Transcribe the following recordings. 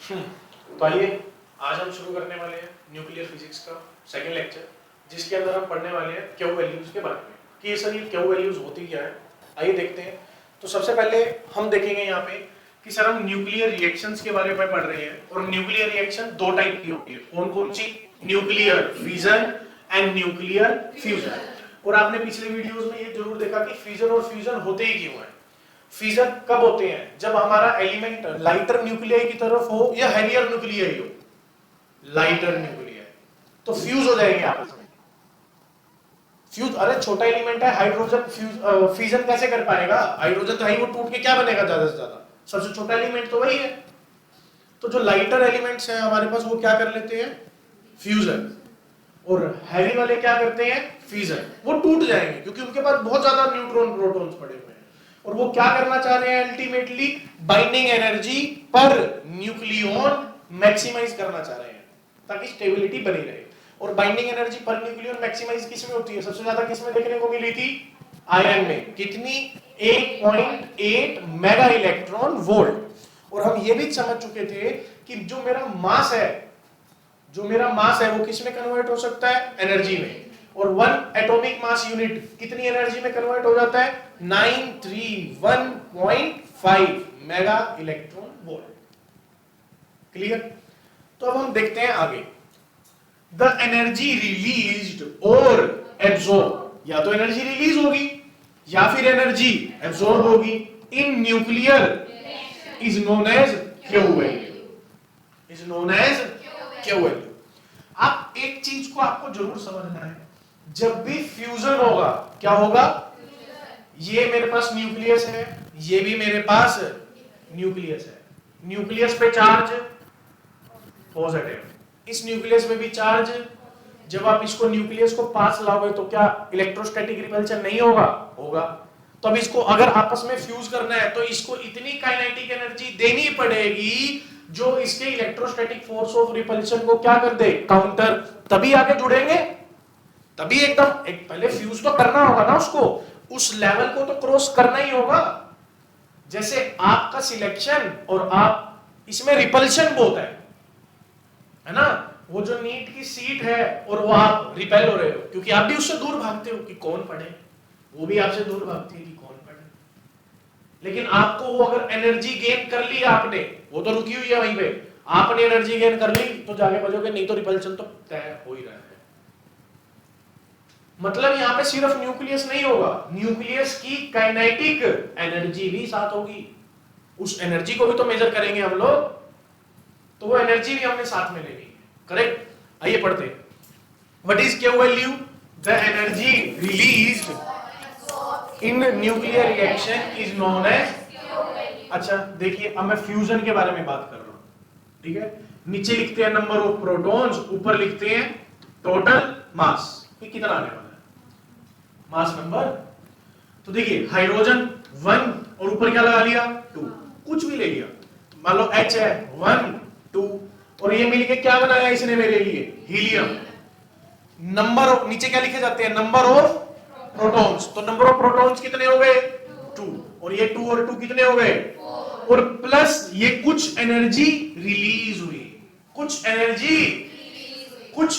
तो आइए आज हम शुरू करने वाले हैं न्यूक्लियर फिजिक्स का सेकंड लेक्चर, जिसके अंदर हम पढ़ने वाले हैं क्यू वैल्यूज के बारे में कि ये सर ये क्यू वैल्यूज होती क्या है। आइए देखते हैं। तो सबसे पहले हम देखेंगे यहाँ पे कि सर हम न्यूक्लियर रिएक्शंस के बारे में पढ़ रहे हैं और न्यूक्लियर रिएक्शन दो टाइप की होती है। कौन कौन सी? Nuclear fission and nuclear fusion. और आपने पिछले वीडियोस में ये जरूर देखा कि फिजन और फ्यूजन होते ही क्यों है। फिजन कब होते हैं? जब हमारा एलिमेंट लाइटर न्यूक्लियाई की तरफ हो या हैवियर न्यूक्लियाई हो। लाइटर न्यूक्लियाई तो फ्यूज हो जाएंगे आपस में। फ्यूज, अरे छोटा एलिमेंट है हाइड्रोजन, फ्यूजन कैसे कर पाएगा? हाइड्रोजन तो है ही, वो टूट के क्या बनेगा ज्यादा से ज्यादा? सबसे छोटा एलिमेंट तो वही है। तो जो लाइटर एलिमेंट्स हैं हमारे पास, वो क्या कर लेते हैं? फ्यूजन। और हैवी वाले क्या करते हैं? फिजन। वो टूट जाएंगे क्योंकि उनके पास बहुत ज्यादा न्यूट्रॉन प्रोटॉन्स पड़े हुए हैं। और वो क्या करना चाह रहे हैं? अल्टीमेटली बाइंडिंग एनर्जी पर न्यूक्लियॉन मैक्सिमाइज करना चाह रहे हैं ताकि स्टेबिलिटी बनी रहे। और बाइंडिंग एनर्जी पर न्यूक्लियॉन मैक्सिमाइज किस में होती है? सबसे ज्यादा किस में देखने को मिली थी? आयरन में। कितनी? 8.8 मेगा इलेक्ट्रॉन वोल्ट। और हम ये भी समझ चुके थे कि जो मेरा मास है वो किस में कन्वर्ट हो सकता है? एनर्जी में। और 1 एटॉमिक मास यूनिट कितनी एनर्जी में कन्वर्ट हो जाता है? 931.5 मेगा इलेक्ट्रॉन वोल्ट। क्लियर? तो अब हम देखते हैं आगे। द एनर्जी रिलीज्ड और एब्सॉर्ब, या तो एनर्जी रिलीज होगी या फिर एनर्जी एब्सॉर्ब होगी in nuclear is known as Q value. Is known as Q value. आप एक चीज को आपको जरूर समझना है, जब भी फ्यूजन होगा क्या होगा? ये मेरे पास न्यूक्लियस है, ये भी मेरे पास न्यूक्लियस है। न्यूक्लियस पे चार्ज पॉजिटिव, इस न्यूक्लियस में भी चार्ज। जब आप इसको न्यूक्लियस को पास लाओगे तो क्या इलेक्ट्रोस्टैटिक रिपल्शन नहीं होगा? होगा। तो अब इसको अगर आपस में फ्यूज करना है तो इसको इतनी काइनेटिक एनर्जी देनी पड़ेगी जो इसके इलेक्ट्रोस्टैटिक फोर्स ऑफ रिपल्शन को क्या कर दे? काउंटर। तभी आगे जुड़ेंगे, तभी एकदम पहले फ्यूज तो करना होगा ना उसको, उस लेवल को तो क्रॉस करना ही होगा। जैसे आपका सिलेक्शन और आप इसमें रिपल्शन बहुत है ना। वो जो नीट की सीट है और वो आप रिपेल हो रहे हो क्योंकि आप भी उससे दूर भागते हो कि कौन पढ़े, वो भी आपसे दूर भागती है कि कौन पढ़े। लेकिन आपको वो अगर एनर्जी गेन कर ली आपने, वो तो रुकी हुई है वहीं पे, आपने एनर्जी गेन कर ली तो जाके बचोगे, नहीं तो रिपल्शन तो तय हो ही रहा है। मतलब यहां पे सिर्फ न्यूक्लियस नहीं होगा, न्यूक्लियस की काइनेटिक एनर्जी भी साथ होगी। उस एनर्जी को भी तो मेजर करेंगे हम लोग, तो वो एनर्जी भी हमने साथ में लेनी है। करेक्ट? आइए पढ़ते हैं। What is Q value? The energy released in nuclear reaction is known as. अच्छा देखिए, अब मैं फ्यूजन के बारे में बात कर रहा हूं, ठीक है। नीचे लिखते हैं नंबर ऑफ प्रोटॉन्स, ऊपर लिखते हैं टोटल मास, ये कितना आने वाला है मास नंबर। तो देखिए हाइड्रोजन 1 और ऊपर क्या लगा लिया? 2, कुछ भी ले लिया। मान लो H है 1 2 और ये मिलके क्या बनाया इसने मेरे लिए? हीलियम। नंबर ऑफ, नीचे क्या लिखे जाते हैं? Number of protons. तो नंबर ऑफ प्रोटॉन्स कितने हो गए? 2। और ये 2 और 2 कितने हो गए? 4। और प्लस ये कुछ एनर्जी रिलीज हुई, कुछ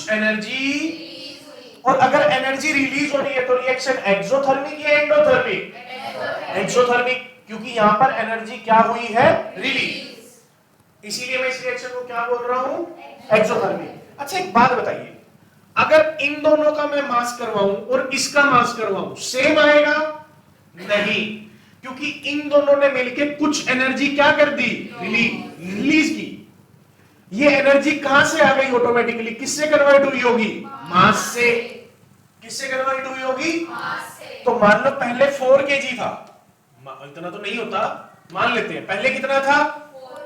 एनर्जी। और अगर एनर्जी रिलीज हो रही है तो रिएक्शन एक्सोथर्मिक या एंडोथर्मिक? एक्सोथर्मिक, क्योंकि यहां पर एनर्जी क्या हुई है? रिलीज। इसीलिए मैं इस रिएक्शन को क्या बोल रहा हूं? एक्सोथर्मिक। अच्छा एक बात बताइए, अगर इन दोनों का मैं मास करवाऊं और इसका मास करवाऊं, सेम आएगा? नहीं, क्योंकि इन दोनों ने मिलकर कुछ एनर्जी क्या कर दी? रिलीज की। ये एनर्जी कहां से आ गई? ऑटोमेटिकली किससे कन्वर्ट हुई होगी? मास से। किससे कन्वर्ट हुई होगी? मास से। तो मान लो पहले 4 kg था, इतना तो नहीं होता, मान लेते हैं पहले कितना था? 4 kg।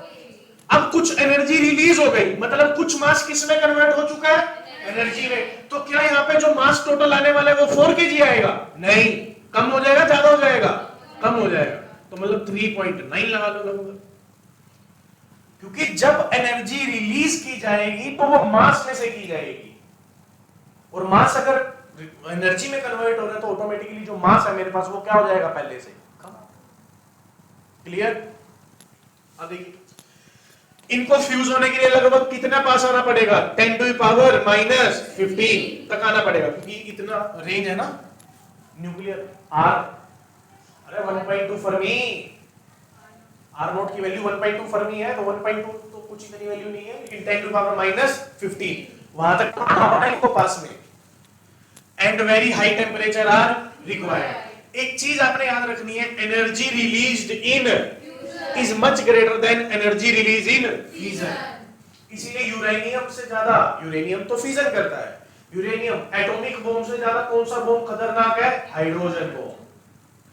अब कुछ एनर्जी रिलीज हो गई, मतलब कुछ मास किस में कन्वर्ट हो चुका है? एनर्जी में। तो क्या यहाँ पे जो मास टोटल आने वाला है वो 4 kg आएगा? नहीं, कम हो जाएगा, ज्यादा हो जाएगा? कम हो जाएगा। तो मतलब 3.9 लगा लो लगभग, क्योंकि जब एनर्जी रिलीज की जाएगी तो वो मास में से की जाएगी, और मास अगर एनर्जी में कन्वर्ट हो रहा है तो ऑटोमेटिकली जो मास है मेरे पास वो क्या हो जाएगा? पहले से कम। क्लियर? अब देखिए, इनको फ्यूज होने के लिए लगभग कितना पास आना पड़ेगा, 10 टू पावर -15 तक आना पड़ेगा, क्योंकि इतना रेंज है ना न्यूक्लियर आर। अरे 1.2 फर्मी, आर नॉट की वैल्यू 1.2 फर्मी है, तो 1.2 तो कुछ इतनी वैल्यू नहीं है, लेकिन 10 टू पावर -15 वहां तक आना पड़ा इनको पास में। And very high temperature are required. एक चीज आपने याद रखनी है, energy released in is much greater than energy release in fusion. इसीलिए यूरेनियम से ज्यादा, यूरेनियम तो फ्यूजन करता है, यूरेनियम एटॉमिक बॉम्ब से ज्यादा कौन सा बॉम्ब खतरनाक है, हाइड्रोजन बॉम्ब।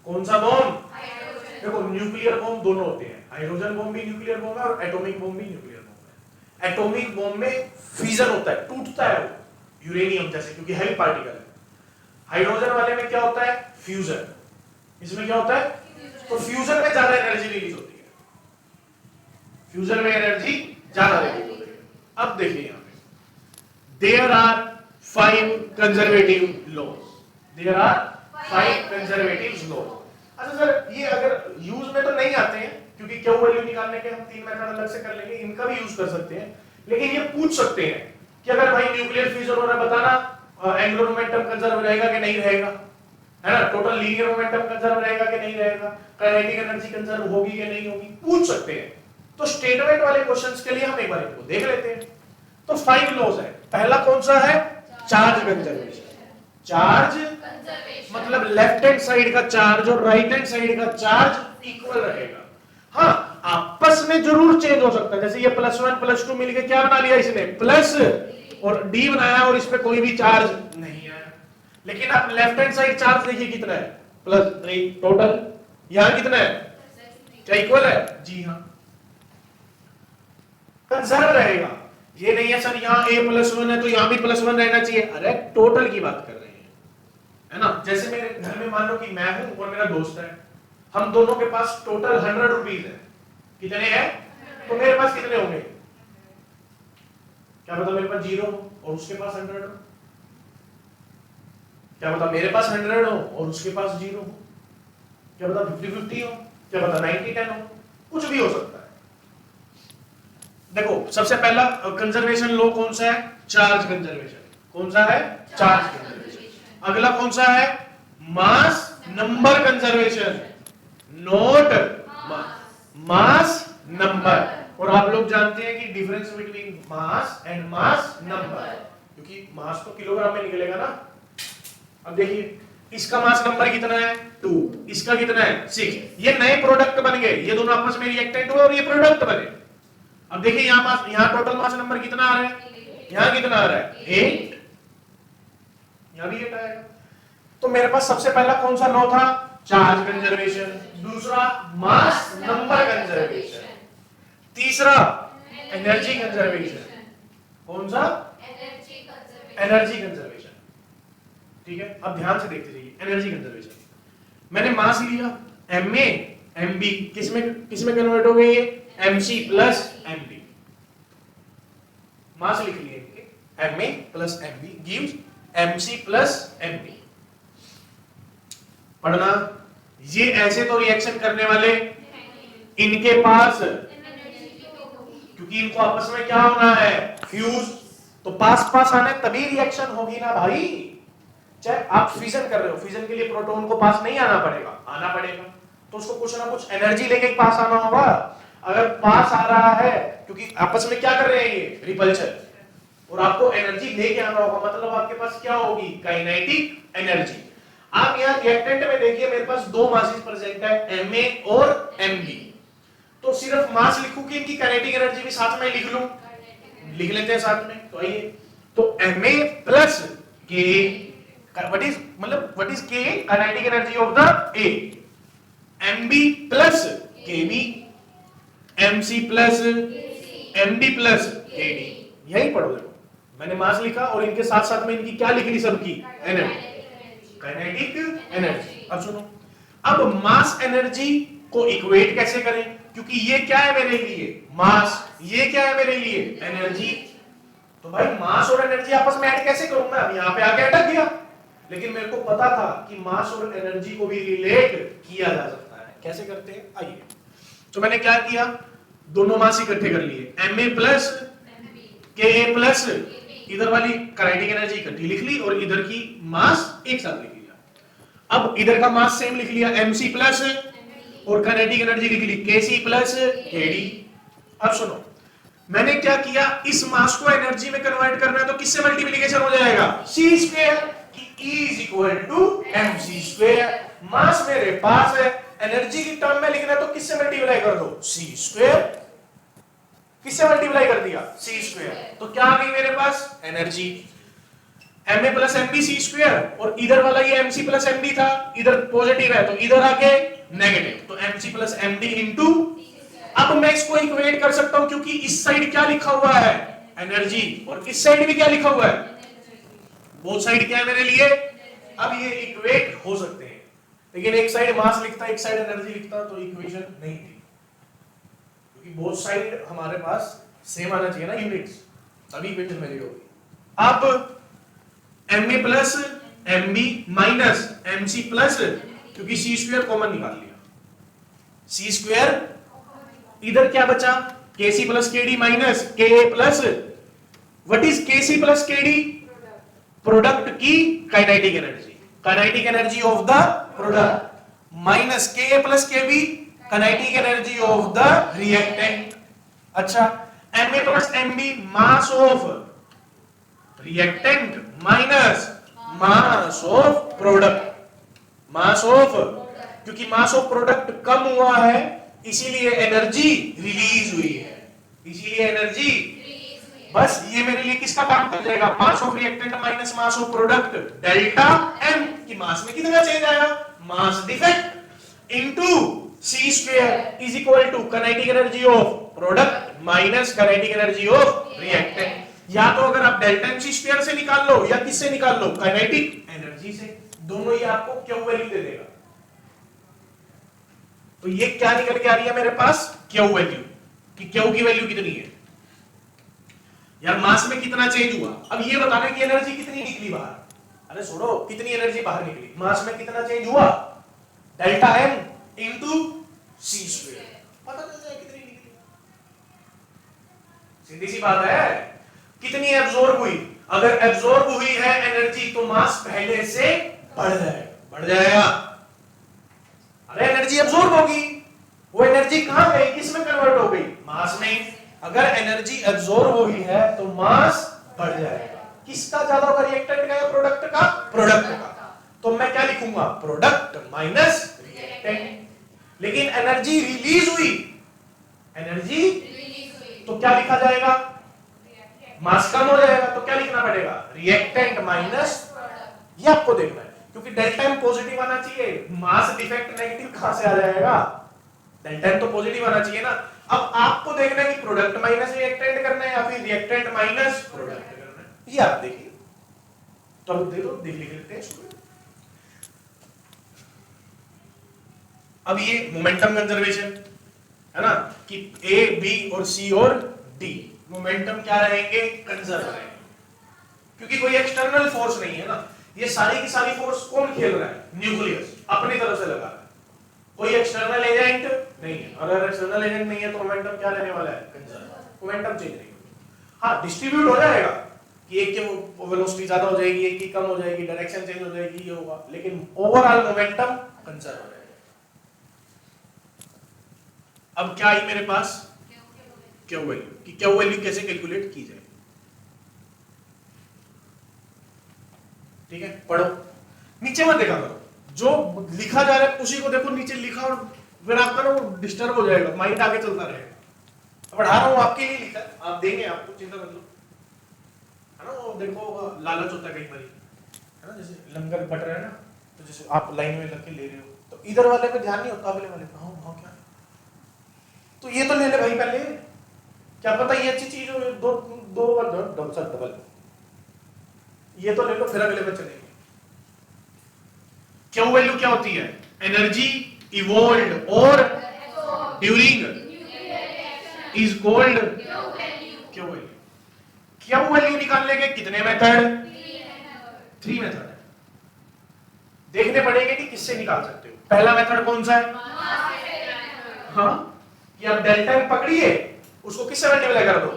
कौन सा बॉम्ब, देखो न्यूक्लियर बॉम्ब दोनों होते हैं, हाइड्रोजन बॉम्ब भी न्यूक्लियर बॉम्ब है और एटॉमिक बॉम्ब भी न्यूक्लियर बॉम्ब है। एटॉमिक बॉम्ब में फ्यूजन होता है, टूटता है वो यूरेनियम जैसे, क्योंकि हैवी पार्टिकल है। हाइड्रोजन वाले में क्या होता है, फ्यूजन। इसमें क्या होता है, तो फ्यूजन में ज्यादा एनर्जी रिलीज होती है, फ्यूजन में एनर्जी ज्यादा रिलीज होती है। अब देखिए यहां पे there are 5 conservative laws, there are 5 conservative laws. अच्छा सर ये अगर यूज में तो नहीं आते हैं, क्योंकि क्यू वैल्यू निकालने के हम 3 मेथड अलग से कर लेंगे, इनका भी यूज कर सकते हैं, लेकिन ये पूछ सकते हैं कि अगर भाई न्यूक्लियर फ्यूजन हो रहा है, बताना एंगुलर मोमेंटम कंजर्व रहेगा कि नहीं रहेगा, है ना, टोटल लीनियर मोमेंटम कंजर्व रहेगा कि नहीं रहेगा, काइनेटिक एनर्जी कंजर्व होगी कि नहीं होगी, पूछ सकते हैं। तो स्टेटमेंट वाले क्वेश्चंस के लिए हम एक बार इनको देख लेते हैं। तो 5 लॉज है। पहला कौन सा है, चार्ज कंजर्वेशन। चार्ज मतलब लेफ्ट हैंड साइड का चार्ज और राइट हैंड साइड का चार्ज इक्वल रहेगा। हाँ आपस में जरूर चेंज हो सकता है, जैसे ये +1 +2 मिलके क्या बना लिया इसने, प्लस और डी बनाया और इस पे कोई भी चार्ज नहीं आया। लेकिन आप लेफ्ट हैंड साइड चार्ज देखिए कितना है, +3 टोटल। यहां कितना है, क्या इक्वल है, जी हाँ, कंजर्व रहेगा। ये नहीं है सर यहाँ a+1 है तो यहाँ भी +1 रहना चाहिए, अरे टोटल की बात कर रहे हैं, है ना। जैसे मेरे घर में मान लो कि मैं हूं और मेरा दोस्त है, हम दोनों के पास टोटल 100 रुपीज है, कितने हैं, तो मेरे पास कितने होंगे, क्या पता मेरे पास 0 हो और उसके पास 100 हो, क्या पता मेरे पास 100 हो और उसके पास 0 हो, क्या पता 50-50 हो, क्या पता 90-10 हो, कुछ भी हो सकता है। देखो सबसे पहला कंजर्वेशन लॉ कौन सा है, चार्ज कंजर्वेशन। कौन सा है, चार्ज कंजर्वेशन। अगला कौन सा है, mass number conservation, not mass number. और आप लोग जानते हैं कि difference between mass and mass number, क्योंकि मास तो किलोग्राम में निकलेगा ना। अब देखिए इसका मास नंबर कितना है, 2, इसका कितना है, 6। ये नए प्रोडक्ट बन गए, ये दोनों आपस में रिएक्टेंट हुए और ये प्रोडक्ट बने। अब देखिए यहाँ टोटल मास नंबर कितना आ रहा है, यहाँ कितना आ रहा है, 8, यहाँ भी 8 आएगा। तो मेरे पास सबसे पहला कौन सा लॉ था, चार्ज कंजर्वेशन, दूसरा मास नंबर कंजर्वेशन, तीसरा एनर्जी कंजर्वेशन। कौन सा, एनर्जी कंजर्वेशन। ठीक है, अब ध्यान से देखते जाइए, एनर्जी कंजर्वेशन। मैंने मास लिया Ma Mb, किसमें कन्वर्ट हो गई, Mc प्लस Mb, मास लिख लिए इनके, Ma plus Mb gives Mc plus Mb। पढ़ना, ये ऐसे तो रिएक्शन करने वाले, इनके पास, क्योंकि इनको आपस में क्या होना है, फ्यूज, तो पास पास आने तभी रिएक्शन होगी ना भाई। चाहे आप फ्यूजन कर रहे हो, फ्यूजन के लिए प्रोटॉन को पास नहीं आना पड़ेगा, आना पड़ेगा, तो उसको कुछ ना कुछ एनर्जी लेके पास आना होगा। अगर पास आ रहा है, क्योंकि आपस में क्या कर रहे हैं ये, रिपल्शन, और आपको एनर्जी लेके आना होगा, मतलब आपके पास क्या होगी, काइनेटिक एनर्जी। आप यहाँ रिएक्टेंट में देखिए मेरे पास 2 मासेस प्रेजेंट है, Ma और Mb, तो सिर्फ मास लिखूं कि इनकी काइनेटिक एनर्जी भी साथ में लिख लूं, लिख लेते हैं साथ में। तो आइए, तो Ma plus K, what is K, kinetic energy of the A, Mb plus Kb, Mc plus Md plus Kd। यही पढ़ो, देखो मैंने मास लिखा और इनके साथ साथ में इनकी क्या लिख ली, सबकी एनर्जी, काइनेटिक एनर्जी। अब सुनो, अब मास एनर्जी को इक्वेट कैसे करें, क्योंकि ये क्या है मेरे लिए, मास, ये क्या है मेरे लिए, एनर्जी। तो भाई मास और एनर्जी आपस में ऐड कैसे करूं मैं, यहाँ पे आके अटक गया, लेकिन मेरे को पता था कि मास और एनर्जी को भी रिलेट किया जा सकता है। कैसे करते हैं, आइए। तो मैंने क्या किया, दोनों मास इकट्ठे कर लिए, Ma प्लस Ka प्लस इधर वाली काइनेटिक एनर्जी इकट्ठी लिख ली और इधर की मास एक साथ लिख लिया। अब इधर का मास सेम लिख लिया Mc प्लस और काइनेटिक एनर्जी लिख ली Kc प्लस Kd। अब सुनो, मैंने क्या किया, इस मास को एनर्जी में कन्वर्ट करना है तो किससे मल्टीप्लिकेशन हो जाएगा, c स्क्वायर की E is equal to mc square. Mass मेरे पास है, एनर्जी की टर्म में लिखना है तो किससे मल्टीप्लाई कर दो, c स्क्वायर। किससे मल्टीप्लाई कर दिया, c स्क्वायर। तो क्या आ गई मेरे पास energy, ma plus mb c square, और इधर वाला ये mc प्लस mb था, इधर पॉजिटिव है तो इधर आके नेगेटिव, तो mc प्लस md इंटू। अब मैं इसको इक्वेट कर सकता हूं क्योंकि इस साइड क्या लिखा हुआ है, एनर्जी, और इस साइड भी क्या लिखा हुआ है, बोथ साइड क्या है मेरे लिए। अब ये इक्वेट हो सकते हैं, लेकिन एक साइड मास लिखता एक साइड एनर्जी लिखता तो इक्वेशन नहीं थी, क्योंकि बोथ साइड हमारे पास सेम आना चाहिए ना यूनिट्स, तभी इक्वेशन वैलिड होगी। अब Ma plus Mb minus Mc plus, क्योंकि c स्क्वायर कॉमन निकाल लिया, c स्क्वायर इधर क्या बचा, Kc plus Kd minus Ka plus, what is Kc plus Kd, product की kinetic energy, kinetic energy of the product, minus Ka plus Kb kinetic energy of the reactant. अच्छा, Ma plus Mb mass of reactant minus mass of product, mass of, क्योंकि mass of product कम हुआ है इसीलिए energy release हुई है, इसीलिए energy, बस ये मेरे लिए किसका काम कर जाएगा, mass of reactant minus mass of product, delta M की मास में कितना चेंज आया, mass defect into c square is equal to kinetic energy of product minus kinetic energy of reactant. या तो अगर आप डेल्टा MC स्क्वायर से निकाल लो या किससे निकाल लो, काइनेटिक एनर्जी से, दोनों ही आपको Q वैल्यू दे देगा। तो ये क्या निकल के आ रही है मेरे पास, Q वैल्यू, कि Q की वैल्यू कितनी है यार, मास में कितना चेंज हुआ। अब ये बताना कि एनर्जी कितनी निकली बाहर, अरे छोड़ो कितनी एनर्जी बाहर निकली, मास में कितना चेंज हुआ, delta M into c square, पता चल जाए कितनी निकली। सीधी सी बात है, कितनी एब्जॉर्ब हुई, अगर एब्जॉर्ब हुई है एनर्जी तो मास पहले से बढ़ जाएगा। अरे एनर्जी एब्जॉर्ब होगी, वो एनर्जी कहां गई, किस में कन्वर्ट हो गई, मास में। अगर एनर्जी एब्जॉर्ब हुई है तो मास बढ़ जाएगा, किसका ज्यादा होगा, रिएक्टेंट का या प्रोडक्ट का, प्रोडक्ट का। तो मैं क्या लिखूंगा, प्रोडक्ट माइनस रिएक्टेंट। लेकिन एनर्जी रिलीज हुई, एनर्जी तो क्या लिखा जाएगा, मास कम हो जाएगा तो क्या लिखना पड़ेगा, रिएक्टेंट माइनस, ये आपको देखना है, क्योंकि डेल्टा M पॉजिटिव आना चाहिए, मास डिफेक्ट नेगेटिव कहां से आ जाएगा, डेल्टा M तो पॉजिटिव आना चाहिए ना। अब आपको देखना है कि प्रोडक्ट माइनस रिएक्टेंट करना है या फिर रिएक्टेंट माइनस प्रोडक्ट करना है, ये आप देखिए। तो अब दे दो, देख लेते हैं। अब ये मोमेंटम कंजर्वेशन है ना, कि A B और C और D मोमेंटम क्या रहेंगे, कंजर्व रहेंगे, क्योंकि कोई एक्सटर्नल फोर्स नहीं है ना, ये सारी की सारी फोर्स कौन खेल रहा है, न्यूक्लियस अपनी तरफ से लगा रहा है, कोई एक्सटर्नल एजेंट नहीं है। अगर एक्सटर्नल एजेंट नहीं है तो मोमेंटम क्या रहने वाला है, कंजर्व, मोमेंटम चेंज नहीं होगा। हाँ, डिस्ट्रीब्यूट हो जाएगा कि एक की वेलोसिटी ज्यादा हो जाएगी, एक की कम हो जाएगी, डायरेक्शन चेंज हो जाएगी, ये होगा, लेकिन ओवरऑल मोमेंटम कंजर्व हो जाएगा। अब क्या आई मेरे पास, Q वैल्यू, कि Q वैल्यू कैसे कैलकुलेट की जाए, ठीक है, पढ़ो, नीचे मत देखा करो, जो लिखा जा रहा है उसी को देखो, नीचे लिखा और फिर आपका ना वो डिस्टर्ब हो जाएगा, माइंड आगे चलता रहेगा। पढ़ा रहा हूं आपके लिए लिखा, आप देंगे, आपको चिंता मत लो, है ना। वो देखो लालच होता है कई बार, है ना, जैसे लंगर बट रहा है ना, तो जैसे आप लाइन में लग के ले रहे हो तो इधर वाले पे ध्यान नहीं होता, अगले वाले पे, हाँ क्या, तो ये तो ले ले भाई पहले, क्या पता ये अच्छी चीज हो, डबल, ये तो ले लो, फिर अगले पे चलेंगे। Q वैल्यू क्या होती है, एनर्जी इवॉल्व्ड और during is called Q value. Q value निकालने के कितने मेथड, 3 मेथड है, देखने पड़ेंगे कि किससे निकाल सकते हो। पहला मेथड कौन सा है, हाँ, कि आप डेल्टा एम पकड़िए, उसको किससे मल्टीप्लाई कर दो,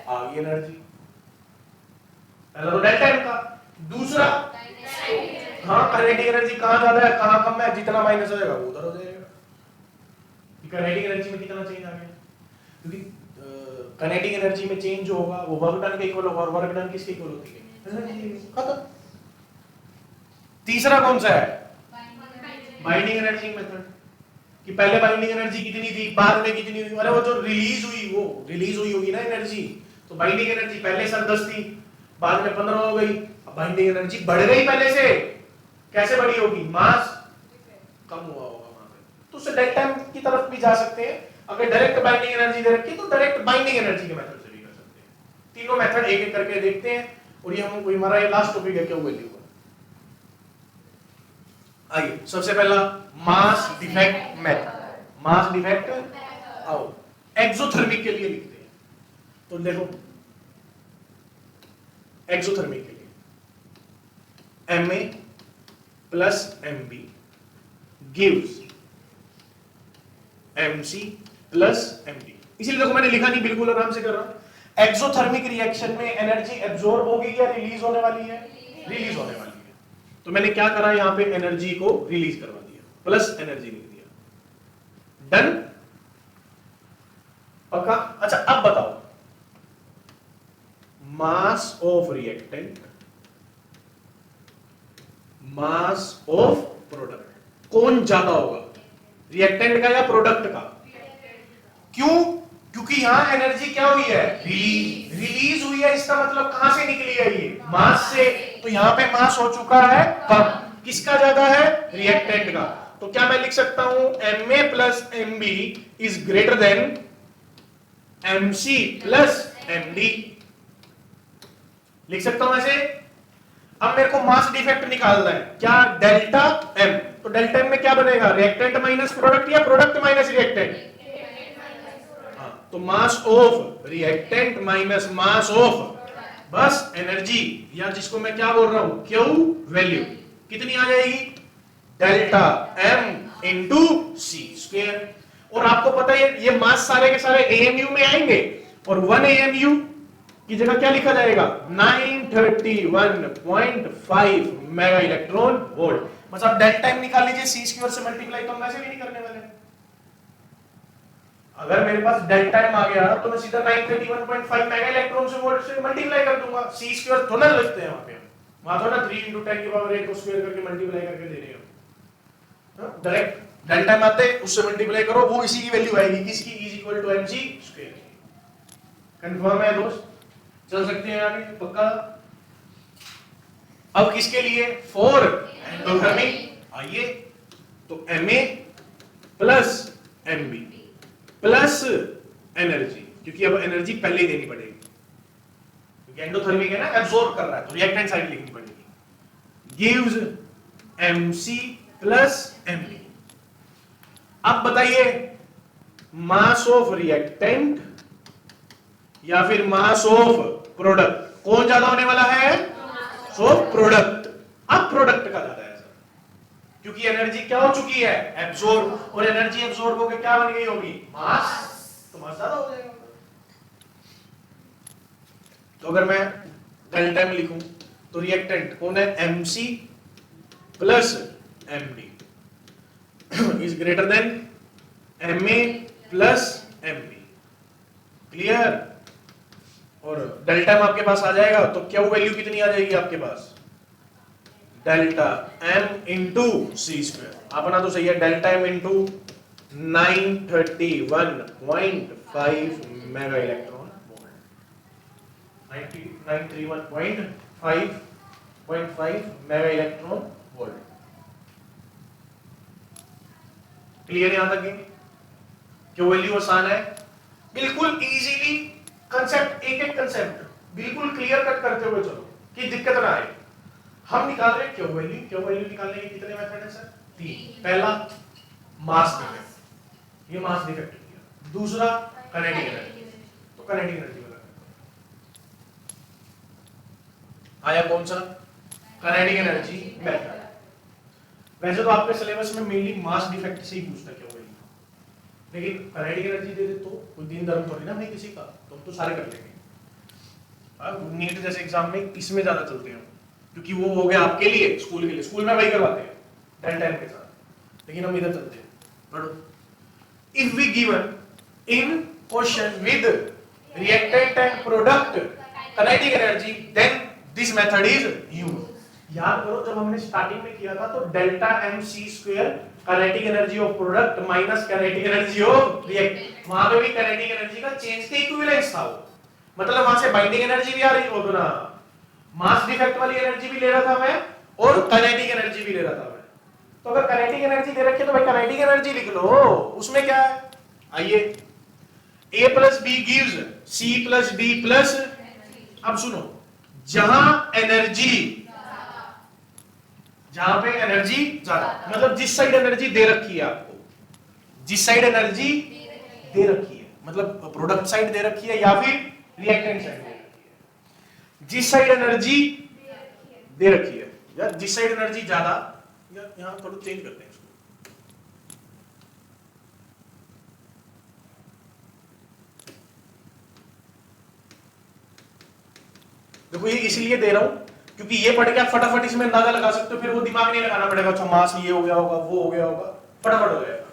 आ गई एनर्जी। पहला तो डेल्टा एम का, दूसरा हाँ काइनेटिक एनर्जी कहाँ ज्यादा है कहाँ कम है, जितना माइनस होगा वो उधर हो जाएगा। काइनेटिक एनर्जी में कितना चेंज आ गया, क्योंकि काइनेटिक एनर्जी में चेंज जो होगा वो वर्क डन के इक्वल होगा, और वर्क डन किसके इक्वल होती है, खत्म। तीसरा कौन सा है, बाइंडिंग एनर्जी मेथड, कि पहले बाइंडिंग एनर्जी कितनी थी, बाद में कितनी हुई, अरे वो जो रिलीज हुई वो रिलीज हुई होगी ना एनर्जी, तो बाइंडिंग एनर्जी पहले सर 10 थी, बाद में 15 हो गई, अब बाइंडिंग एनर्जी बढ़ गई पहले से, कैसे बढ़ी होगी, मास कम हुआ होगा वहां पे, तो उससे डेल्टा एम की तरफ भी जा सकते हैं। अगर डायरेक्ट बाइंडिंग एनर्जी दे रखी है तो डायरेक्ट बाइंडिंग एनर्जी के मेथड से भी कर सकते हैं। तीनों मेथड एक एक करके देखते हैं, और ये हमारा ये लास्ट टॉपिक है, क्या वैल्यू का। आइए सबसे पहला mass defect method, mass defect आओ एक्सोथर्मिक के लिए लिखते हैं, तो देखो एक्सोथर्मिक के लिए Ma plus Mb gives Mc plus Md, इसीलिए देखो मैंने लिखा नहीं, बिल्कुल आराम से कर रहा हूं। एक्सोथर्मिक रिएक्शन में एनर्जी एब्जॉर्ब होगी या रिलीज होने वाली है, रिलीज होने वाली है, तो मैंने क्या करा यहां पे एनर्जी को रिलीज करवा दिया, प्लस एनर्जी लिख दिया, डन पक्का। अच्छा अब बताओ मास of reactant, mass of product कौन ज्यादा होगा, रिएक्टेंट का या प्रोडक्ट का, क्यों, क्योंकि यहां एनर्जी क्या हुई है, रिलीज हुई है, इसका मतलब कहां से निकली है ये, मास से, तो यहां पे मास हो चुका है कम, किसका ज्यादा है, रिएक्टेंट का, तो क्या मैं लिख सकता हूं Ma plus Mb is greater than Mc plus Md, लिख सकता हूं ऐसे। अब मेरे को मास डिफेक्ट निकालना है, क्या, डेल्टा एम, तो डेल्टा एम में क्या बनेगा, रिएक्टेंट माइनस प्रोडक्ट या प्रोडक्ट माइनस रिएक्टेंट, तो मास of reactant minus mass of बस एनर्जी, या जिसको मैं क्या बोल रहा हूं, क्यू वैल्यू कितनी आ जाएगी, delta M into C square, और आपको पता है ये मास सारे के सारे एएमयू में आएंगे, और 1 एएमयू की जगह क्या लिखा जाएगा, 931.5 मेगा इलेक्ट्रॉन वोल्ट, बस आप डेल्टा एम निकाल लीजिए, सी स्क्वायर से मल्टीप्लाई, तो हम वैसे भी नहीं करने वाले। अगर मेरे पास डेल्टा एम आ गया तो मैं सीधा 931.5 मेगा इलेक्ट्रॉन से वोल्ट से मल्टीप्लाई कर दूंगा, सी स्क्वायर थोड़ा ना लिखते हैं वहां पे, वहां थोड़ा 3 × 10 की पावर 8 को स्क्वायर करके मल्टीप्लाई करके दे रहे हो, डायरेक्ट डेल्टा एम आते उससे मल्टीप्लाई करो, वो इसी की वैल्यू आएगी, किसकी, is equal to mc square. Confirm है दोस्त, चल सकते हैं आगे पक्का। अब किसके लिए, फॉर एंडोथर्मिक, आइए तो Ma plus Mb plus energy, क्योंकि अब एनर्जी पहले ही देनी पड़ेगी, क्योंकि एंडोथर्मिक है ना, एब्जॉर्ब कर रहा है, तो रिएक्टेंट साइड लिखनी पड़ेगी, गिव्स Mc प्लस Mb। अब बताइए मास ऑफ रिएक्टेंट या फिर मास ऑफ प्रोडक्ट कौन ज्यादा होने वाला है, सो प्रोडक्ट, अब प्रोडक्ट का ज्यादा है सर, क्योंकि एनर्जी क्या हो चुकी है, एब्जॉर्ब, और एनर्जी एब्जॉर्ब होकर क्या बन गई होगी, मास, तो मास ज्यादा हो जाएगा। तो अगर मैं डेल्टा एम लिखूं तो रिएक्टेंट कौन है, Mc plus Md is greater than Ma plus Mb, clear, और डेल्टा एम आपके पास आ जाएगा तो क्या वैल्यू कितनी आ जाएगी आपके पास, delta M into C square, अपना तो सही है, delta M into 931.5 mega electron volt, 931.5 mega electron volt, clear यहां तक, क्यों वैल्यू आसान है, बिल्कुल इजीली कंसेप्ट, एक एक कंसेप्ट बिल्कुल क्लियर कट करते हुए चलो कि दिक्कत ना आए। हम निकाल रहे हैं क्यू वैल्यू निकालने के कितने मेथड है सर, 3, पहला मास डिफेक्ट, ये मास डिफेक्ट किया, दूसरा काइनेटिक एनर्जी, तो काइनेटिक एनर्जी वाला आया कौन सा, काइनेटिक एनर्जी मेथड। वैसे तो आपके सिलेबस में मेनली मास डिफेक्ट से ही पूछता है क्यों वैल्यू, लेकिन काइनेटिक एनर्जी दे दे तो कोई दीन धर्म थोड़ी ना भाई किसी का, तो हम तो सारे कर लेंगे। नीट जैसे एग्जाम में इसमें ज्यादा चलते हैं क्योंकि वो हो गया आपके लिए, स्कूल के लिए, स्कूल में वही करवाते हैं 10 के साथ, लेकिन हम इधर चलते हैं। पढ़ो, if we given in question with reactant and product kinetic energy then this method is used. याद करो जब हमने स्टार्टिंग में किया था तो delta M C square kinetic energy of product minus kinetic energy of reactant, वहां पे भी काइनेटिक एनर्जी का चेंज के इक्विवेलेंस था वो, मतलब वहां से बाइंडिंग एनर्जी भी आ रही हो ना, मास डिफेक्ट वाली एनर्जी भी ले रहा था मैं और काइनेटिक एनर्जी भी ले रहा था मैं। तो अगर काइनेटिक एनर्जी दे रखी है तो भाई काइनेटिक एनर्जी लिख लो, उसमें क्या है। आइए, A plus B gives C plus D plus, अब सुनो, जहां एनर्जी, जहां पे एनर्जी ज्यादा, मतलब जिस साइड एनर्जी दे रखी है आपको, जिस साइड एनर्जी दे रखी है, मतलब प्रोडक्ट साइड दे रखी है या फिर रिएक्टेंट साइड दे रखी है, जिस साइड एनर्जी दे रखी है, या जिस साइड एनर्जी ज्यादा, या यहां थोड़ा चेंज करते हैं इसको, देखो ये इसलिए दे रहा हूं क्योंकि ये पढ़ के आप फटाफट इसमें अंदाजा लगा सकते हो, फिर वो दिमाग नहीं लगाना पड़ेगा, अच्छा मास ये हो गया होगा, वो हो गया होगा, फटाफट हो जाएगा।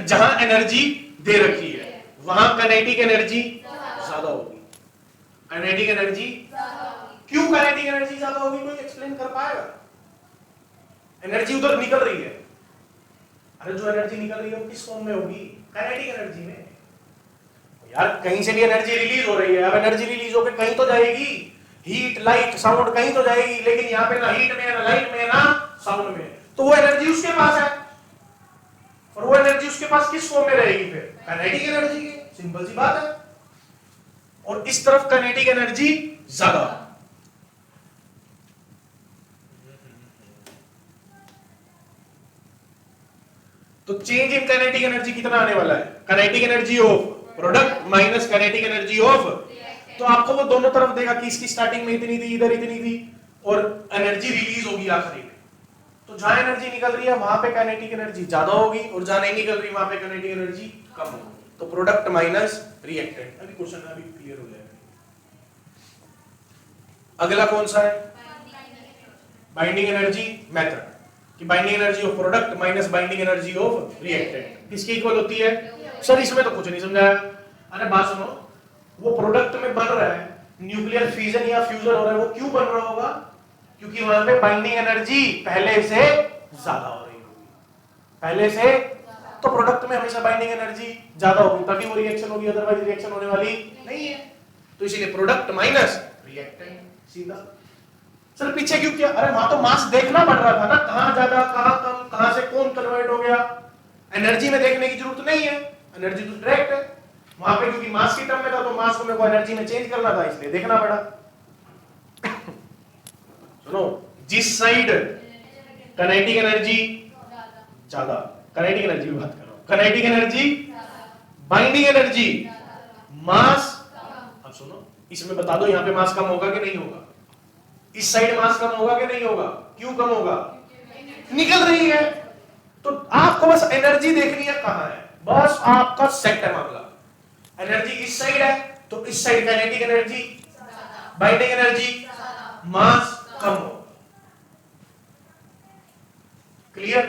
जहां एनर्जी दे रखी है वहां काइनेटिक एनर्जी ज्यादा होगी, काइनेटिक एनर्जी, क्यों काइनेटिक एनर्जी ज्यादा होगी, कोई एक्सप्लेन कर पाएगा। एनर्जी उधर निकल रही है, अरे जो एनर्जी निकल रही है वो किस फॉर्म में होगी, काइनेटिक एनर्जी में। यार कहीं से भी एनर्जी रिलीज हो रही है, अब एनर्जी रिलीज होकर कहीं तो जाएगी, हीट लाइट साउंड कहीं तो जाएगी, लेकिन यहाँ पे ना हीट में ना लाइट में ना साउंड में, तो वो एनर्जी उसके पास है, और वो एनर्जी उसके पास किस फॉर्म में रहेगी, फिर काइनेटिक एनर्जी की, सिंपल सी बात है। और इस तरफ काइनेटिक एनर्जी ज्यादा, तो चेंज इन काइनेटिक एनर्जी कितना आने वाला है, kinetic energy of product minus kinetic energy of, तो आपको वो दोनों तरफ देगा कि इसकी स्टार्टिंग में इतनी थी, इधर इतनी थी, और एनर्जी रिलीज होगी आखिरी में, तो जहां एनर्जी निकल रही है वहां पे काइनेटिक एनर्जी ज्यादा होगी, और जहां नहीं निकल रही वहां पे काइनेटिक एनर्जी कम होगी, तो प्रोडक्ट माइनस रिएक्टेंट। अभी क्वेश्चन अभी क्लियर हो जाएगा। अगला कौन सा है, बाइंडिंग एनर्जी मेथड, कि binding energy of product minus binding energy of reactant किसकी इक्वल होती है। सर इसमें तो कुछ नहीं समझाया। अरे बात सुनो, वो प्रोडक्ट में बन रहा है, न्यूक्लियर फिजन या फ्यूजन हो रहा है, वो क्यों बन रहा होगा, क्योंकि वहां पे बाइंडिंग एनर्जी पहले से ज्यादा हो रही होगी, पहले से, तो प्रोडक्ट में हमेशा बाइंडिंग एनर्जी ज्यादा होगी तभी वो रिएक्शन होगी, अदरवाइज रिएक्शन होने वाली नहीं है, तो इसीलिए प्रोडक्ट माइनस रिएक्टेंट सीधा। सर पीछे क्यों किया, अरे वहां तो मास देखना पड़ रहा था ना, कहां ज्यादा कहां कम, कहां से कौन कन्वर्ट हो गया, एनर्जी में देखने की जरूरत नहीं है, एनर्जी तो डायरेक्ट है, वहां पे क्योंकि मास की टर्म में था तो मास को मेरे को एनर्जी में चेंज करना था, इसलिए देखना पड़ा। सुनो, जिस साइड काइनेटिक एनर्जी ज्यादा, काइनेटिक एनर्जी की बात कर रहा हूं, kinetic energy, binding energy, mass, अब सुनो इसमें बता दो यहां पे मास कम होगा कि नहीं होगा, इस साइड मास कम होगा कि नहीं होगा, क्यों कम होगा, निकल रही है, तो आपको बस एनर्जी देखनी है कहां है, बस आपका सेट है मामला। एनर्जी इस साइड है तो इस side kinetic energy, binding energy, mass कम होगा। क्लियर,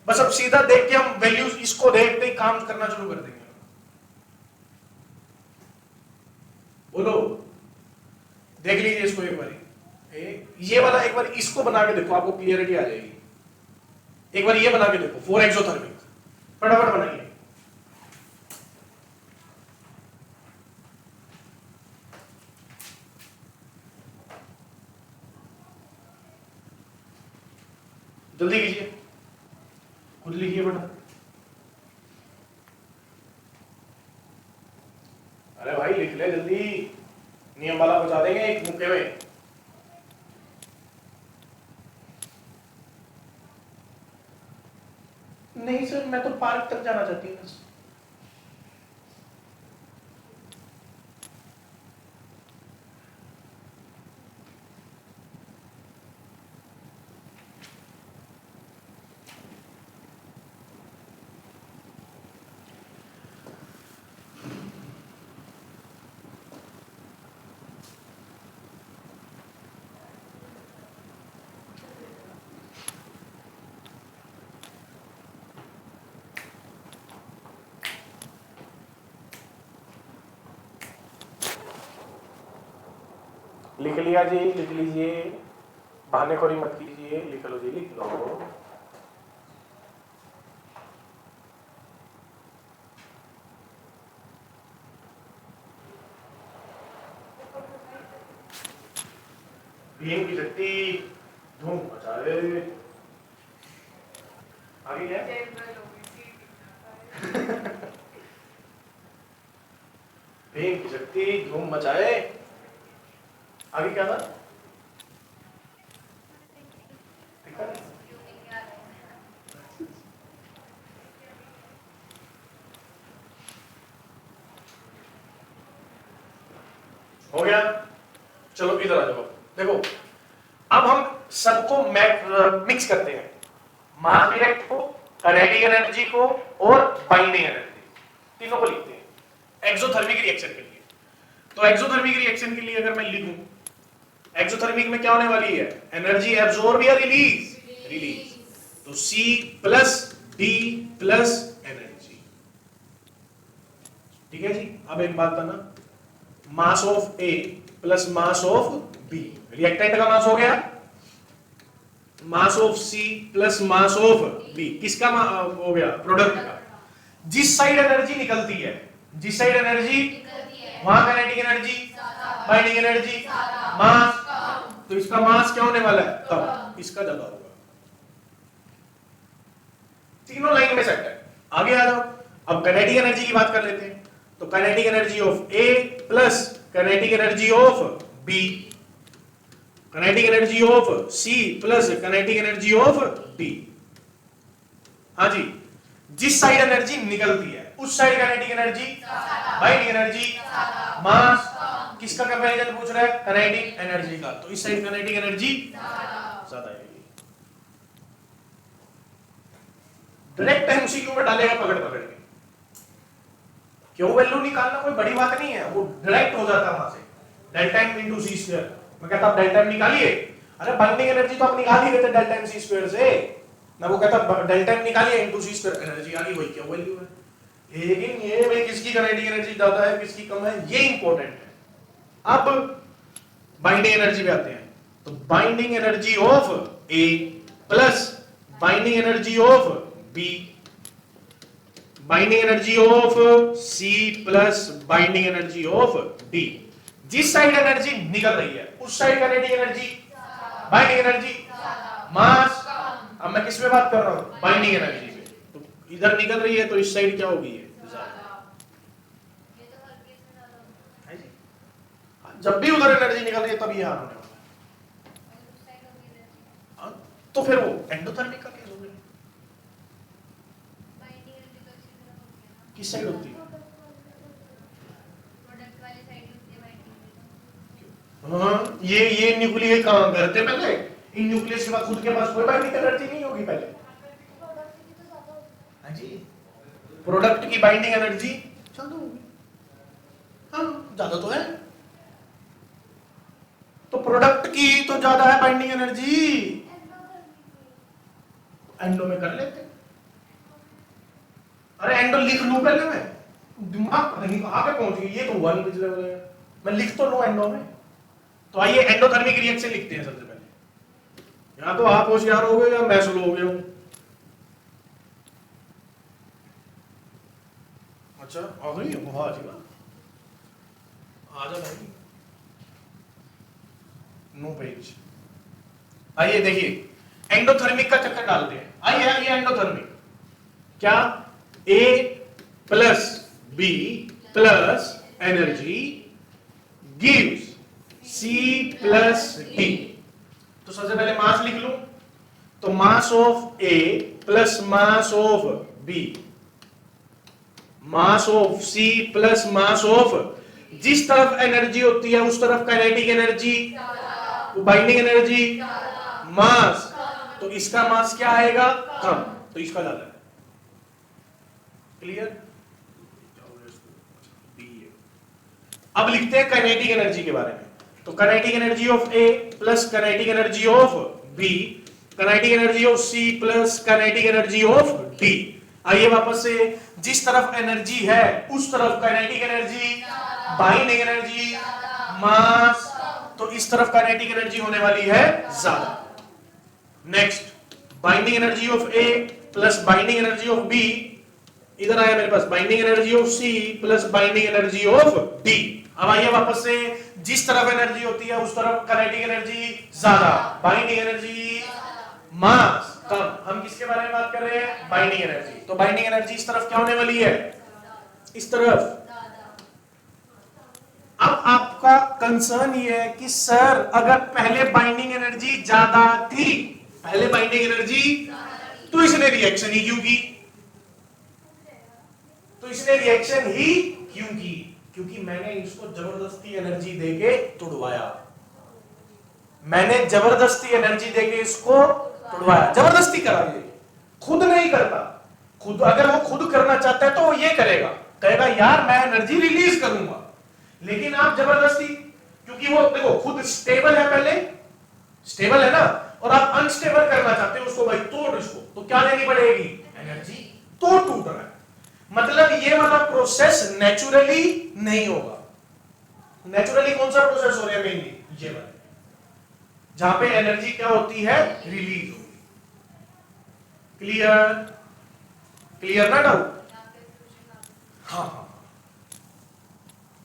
बस अब सीधा देख के हम वैल्यूज इसको देखते ही काम करना शुरू कर देंगे। बोलो, देख लीजिए इसको एक बार, ये वाला एक बार इसको बना के देखो, आपको क्लियरिटी आ जाएगी। एक बार ये बना के देखो, 4 एक्सोथर्मिक, फटाफट बनाइए। जल्दी कीजिए, खुद लिखिए बेटा। अरे भाई लिख ले जल्दी, नियम वाला बचा देंगे एक मुक्के में। नहीं सर मैं तो पार्क तक जाना चाहती हूँ बस। लिख लिया जी, लिख लीजिए, बहानेखोरी मत कीजिए, लिख लो जी, लिख लो। भीम की शक्ति धूम मचाए। आगे क्या है? भीम की शक्ति धूम मचाए। आगे क्या था? हो गया? चलो इधर आ जाओ। देखो अब हम सबको मिक्स करते हैं, मास डायरेक्ट को, काइनेटिक एनर्जी को और बाइंडिंग एनर्जी, तीनों को लिखते हैं एक्सोथर्मिक रिएक्शन के लिए। तो एक्सोथर्मिक रिएक्शन के लिए अगर मैं लिखूं, एक्सोथर्मिक में क्या होने वाली है? एनर्जी एब्जॉर्ब या रिलीज? रिलीज। तो C plus D plus energy. ठीक है जी। अब एक बात था ना, mass of A plus mass of B, reactant का मास हो गया, mass of C plus mass of B, किसका हो गया? प्रोडक्ट का। जिस साइड एनर्जी निकलती है, जिस साइड एनर्जी वहां kinetic energy, binding energy, mass, तो इसका मास क्या होने वाला है? कम, इसका ज्यादा होगा। तीनों लाइन में सेट है। आगे आ जाओ, अब काइनेटिक एनर्जी की बात कर लेते हैं। तो kinetic energy of A plus kinetic energy of B, kinetic energy of C plus kinetic energy of D। हाँ जी, जिस साइड एनर्जी निकलती है उस side kinetic energy, binding energy, mass, किसका कंपैरिजन पूछ रहा है? काइनेटिक एनर्जी का। तो इस साइड काइनेटिक एनर्जी ज्यादा है। डायरेक्ट एमसीक्यू में डालेगा पकड़ पकड़ के, क्यों वैल्यू निकालना कोई बड़ी बात नहीं है, वो डायरेक्ट हो जाता है वहां से। Delta am into C square, मैं कहता हूं डेल्टा एम निकालिए, अरे बाइंडिंग एनर्जी तो आप निकाल ही देते डेल्टा एम सी स्क्वायर से, मैं वो कहता डेल्टा एम निकालिए इनटू सी स्क्वायर, एनर्जी आ गई, वही क्या वैल्यू है। लेकिन ये भाई किसकी काइनेटिक एनर्जी ज्यादा है, किसकी कम है, ये इंपॉर्टेंट है। अब बाइंडिंग एनर्जी पे आते हैं। तो binding energy of A plus binding energy of B, binding energy of C plus binding energy of D। जिस साइड एनर्जी निकल रही है उस side kinetic energy, binding energy, mass, अब मैं किस पे बात कर रहा हूं? बाइंडिंग एनर्जी पे। तो इधर निकल रही है तो इस साइड क्या होगी? जब भी उधर एनर्जी निकल रही है तब ये हार होने वाला है। तो फिर वो एंडोथर्मिक का केस हो गया। किस साइड होती है? हाँ, ये न्यूक्लियस काम करते पहले, इन न्यूक्लियस के बाद खुद के पास कोई बाइंडिंग एनर्जी नहीं होगी पहले। हाँ जी, प्रोडक्ट की बाइंडिंग एनर्जी ज्यादा होगी। हाँ, ज्यादा तो है, तो प्रोडक्ट की तो ज्यादा है बाइंडिंग एनर्जी, एंडो में कर लेते। अरे एंडो लिख लूं पहले मैं, दिमाग पता नहीं कहां पे पहुंच गई, ये तो 1 पिछले वाले मैं लिख तो लूं एंडो में। तो आइए एंडोथर्मिक रिएक्शन लिखते हैं सबसे पहले। या तो आप होशियार हो गए या मैं स्लो हो गया हूं। अच्छा आ गई वहां आ जाएगा, आ जा भाई, नो पेज। आइए देखिए एंडोथर्मिक का चक्कर डालते हैं। आइए एंडोथर्मिक क्या? A plus B plus energy gives C plus D। तो सबसे पहले मास लिख लूं, तो mass of A plus mass of B, mass of C plus mass of, जिस तरफ एनर्जी होती है उस तरफ kinetic energy, binding energy, mass, तो इसका मास क्या आएगा? कम, तो इसका ज्यादा है। क्लियर? अब लिखते हैं काइनेटिक एनर्जी के बारे में। तो kinetic energy of A plus kinetic energy of B, kinetic energy of C plus kinetic energy of D। आइए वापस से, जिस तरफ एनर्जी है उस तरफ kinetic energy, binding energy, mass, तो इस तरफ काइनेटिक एनर्जी होने वाली है ज्यादा। Next binding energy of A plus binding energy of B, इधर आया मेरे पास binding energy of C plus binding energy of D. अब आइए वापस से, जिस तरफ एनर्जी होती है उस तरफ काइनेटिक एनर्जी ज्यादा, बाइंडिंग एनर्जी मास कम। हम किसके बारे में बात कर रहे हैं? Binding energy. तो बाइंडिंग एनर्जी इस तरफ क्या होने वाली है? इस तरफ। अब आपका कंसर्न ये है कि सर अगर पहले बाइंडिंग एनर्जी ज्यादा थी, पहले बाइंडिंग एनर्जी, तो इसने रिएक्शन ही क्यों की? तो इसने रिएक्शन ही क्यों की? क्योंकि मैंने इसको जबरदस्ती एनर्जी देके तोड़वाया। मैंने जबरदस्ती एनर्जी देके इसको तोड़वाया, जबरदस्ती करा। ये खुद नहीं करता। खुद अगर वो खुद करना चाहता है तो वो ये करेगा, कहेगा यार मैं एनर्जी रिलीज करूंगा, लेकिन आप जबरदस्ती, क्योंकि वो देखो खुद स्टेबल है, पहले स्टेबल है ना, और आप अनस्टेबल करना चाहते हो उसको, भाई तोड़ इसको, तो क्या देनी पड़ेगी? एनर्जी। तो टूट रहा है, मतलब ये वाला प्रोसेस नेचुरली नहीं होगा। नेचुरली कौन सा प्रोसेस हो रहा है? मेनली ये वाला, जहां पे एनर्जी क्या होती है? रिलीज होगी। क्लियर? क्लियर ना डाउट? हाँ हाँ,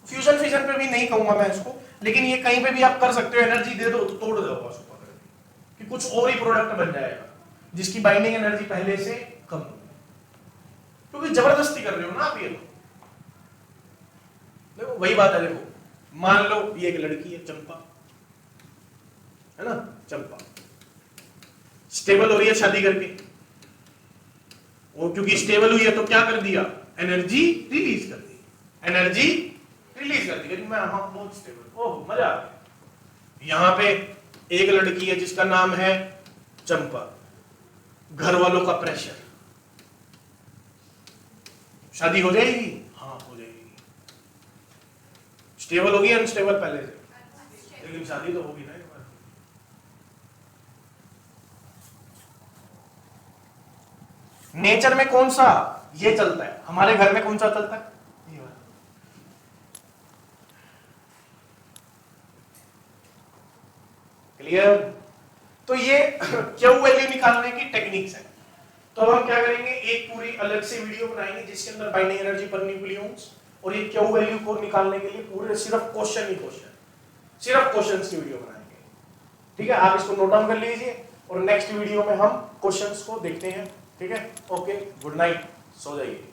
फ्यूजन फिजन पे भी नहीं कहूंगा मैं इसको, लेकिन ये कहीं पे भी आप कर सकते हो, एनर्जी दे दो तो तोड़ दो उसको कि कुछ और ही प्रोडक्ट बन जाएगा जिसकी बाइंडिंग एनर्जी पहले से कम हो, क्योंकि जबरदस्ती कर रहे हो ना आप। ये देखो वही बात है। देखो मान लो ये एक लड़की है चंपा, है ना, चंपा स्टेबल हो रही है शादी करके, वो क्योंकि स्टेबल हुई है तो क्या कर दिया? एनर्जी रिलीज कर दी, एनर्जी रिलीज कर दी, क्योंकि मैं हाँ बहुत स्टेबल, ओह मजा आ गया। यहां पे एक लड़की है जिसका नाम है चंपा, घर वालों का प्रेशर, शादी हो जाएगी? हाँ हो जाएगी। स्टेबल होगी अनस्टेबल पहले से? लेकिन शादी तो होगी ना एक बार। नेचर में कौन सा ये चलता है? हमारे घर में कौन सा चलता है? ये वाला। क्लियर? तो ये क्यू वैल्यू निकालने की टेक्निक्स है। तो अब हम क्या करेंगे, एक पूरी अलग से वीडियो बनाएंगे जिसके अंदर बाइंडिंग एनर्जी पर न्यूक्लियॉन्स और ये क्यू वैल्यू को निकालने के लिए पूरे सिर्फ क्वेश्चन ही क्वेश्चन, सिर्फ क्वेश्चंस की वीडियो बनाएंगे। ठीक है, आप इसको नोट डाउन कर लीजिए और नेक्स्ट वीडियो में हम क्वेश्चंस को देखते हैं। ठीक है, ओके, गुड नाइट, सो जाइए।